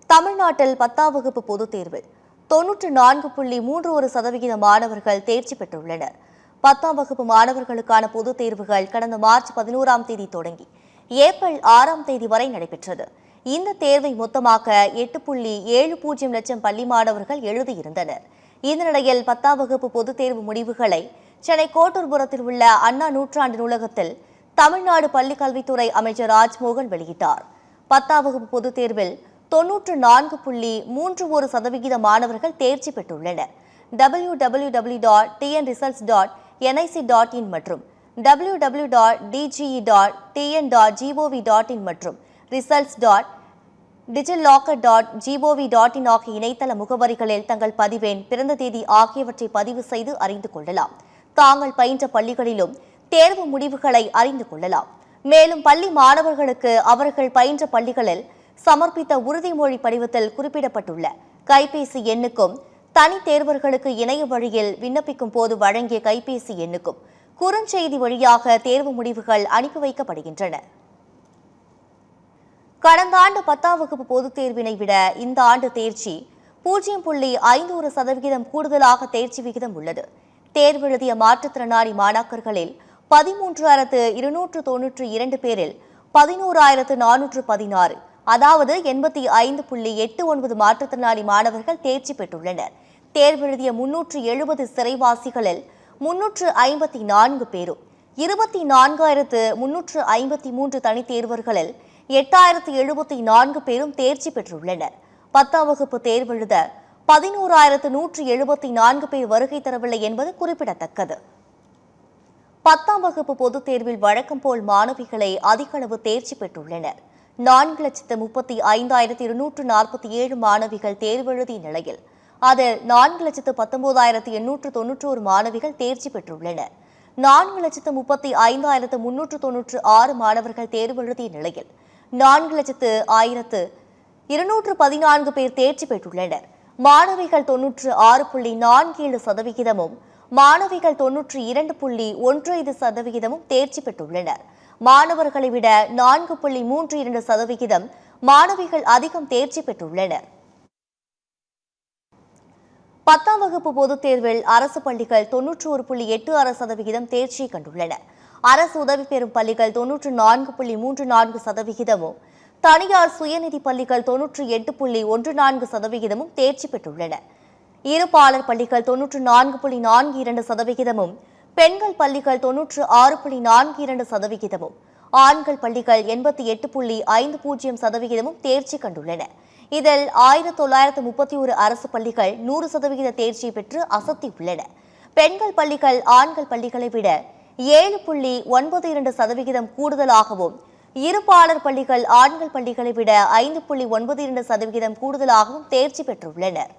தமிழ்நாட்டில் 10ஆம் வகுப்பு பொதுத் தேர்வில் 94.31% மாணவர்கள் தேர்ச்சி பெற்றுள்ளனர். 10ஆம் வகுப்பு மாணவர்களுக்கான பொதுத் தேர்வுகள் கடந்த மார்ச் 11ஆம் தேதி தொடங்கி ஏப்ரல் 6ஆம் தேதி வரை நடைபெற்றது. இந்த தேர்வை மொத்தமாக 8.70 லட்சம் பள்ளி மாணவர்கள் எழுதியிருந்தனர். இந்த நிலையில் 10ஆம் வகுப்பு பொதுத் தேர்வு முடிவுகளை சென்னை கோட்டூர்புரத்தில் உள்ள அண்ணா நூற்றாண்டு நூலகத்தில் தமிழ்நாடு பள்ளிக்கல்வித்துறை அமைச்சர் ராஜ்மோகன் வெளியிட்டார். 10ஆம் வகுப்பு பொதுத் தேர்வில் 94.31% மாணவர்கள் தேர்ச்சி பெற்றுள்ளனர். www.tnresults.nic.in மற்றும் www.dge.tn.gov.in மற்றும் results.digitlocker.gov.in ஆகிய இணையதள முகவரிகளில் தங்கள் பதிவெண், பிறந்த தேதி ஆகியவற்றை பதிவு செய்து அறிந்து கொள்ளலாம். தாங்கள் பயின்ற பள்ளிகளிலும் தேர்வு முடிவுகளை அறிந்து கொள்ளலாம். மேலும் பள்ளி மாணவர்களுக்கு அவர்கள் பயின்ற பள்ளிகளில் சமர்ப்பித்த உறுதிமொழி படிவத்தில் குறிப்பிடப்பட்டுள்ள கைபேசி எண்ணுக்கும், தனி தேர்வர்களுக்கு இணைய வழியில் விண்ணப்பிக்கும் போது வழங்கிய கைபேசி எண்ணுக்கும் குறுஞ்செய்தி வழியாக தேர்வு முடிவுகள் அனுப்பி வைக்கப்படுகின்றன. கடந்த ஆண்டு 10ஆம் வகுப்பு பொதுத் தேர்வினை விட இந்த ஆண்டு தேர்ச்சி 0.50% கூடுதலாக தேர்ச்சி விகிதம் உள்ளது. தேர்வெழுதிய மாற்றுத்திறனாளி மாணாக்கர்களில் 13,292 பேரில் 11,416, அதாவது 85.89% மாற்றுத்திறனாளி மாணவர்கள் தேர்ச்சி பெற்றுள்ளனர். தேர்வெழுதிய 370 சிறைவாசிகளில் 354 பேரும், 24,353 தனித் தேர்வர்களில் 8,074 பேரும் தேர்ச்சி பெற்றுள்ளனர். 10ஆம் வகுப்பு தேர்வெழுத 11,174 பேர் வருகை தரவில்லை என்பது குறிப்பிடத்தக்கது. 10ஆம் வகுப்பு பொதுத் தேர்வில் வழக்கம் போல் மாணவிகளை அதிக அளவு தேர்ச்சி பெற்றுள்ளனர். 4,35,247 மாணவிகள் தேர்வெழுதிய நிலையில் அதில் 4,19,891 மாணவிகள் தேர்ச்சி பெற்றுள்ளனர். 4,35,396 மாணவர்கள் தேர்வெழுதிய நிலையில் 4,01,214 பேர் தேர்ச்சி பெற்றுள்ளனர். மாணவிகள் 96.47%, மாணவிகள் 92.15% தேர்ச்சி பெற்றுள்ளனர். மாணவர்களை விட 4.32% மாணவிகள் அதிகம் தேர்ச்சி பெற்றுள்ளனர். 10ஆம் வகுப்பு பொதுத் தேர்வில் அரசு பள்ளிகள் 91.86% தேர்ச்சியை கண்டுள்ளன. அரசு உதவி பெறும் பள்ளிகள் 94.34%, தனியார் சுயநிதி பள்ளிகள் 98.14% தேர்ச்சி பெற்றுள்ளன. இருபாலர் பள்ளிகள் 94.42%, பெண்கள் பள்ளிகள் 96.42%, ஆண்கள் பள்ளிகள் 88.50% தேர்ச்சி கண்டுள்ளன. இதில் 1931 அரசு பள்ளிகள் 100% தேர்ச்சி பெற்று அசத்தியுள்ளன. பெண்கள் பள்ளிகள் ஆண்கள் பள்ளிகளை விட 7.92% கூடுதலாகவும், இருபாலர் பள்ளிகள் ஆண்கள் பள்ளிகளை விட 5.92% கூடுதலாகவும் தேர்ச்சி பெற்றுள்ளனர்.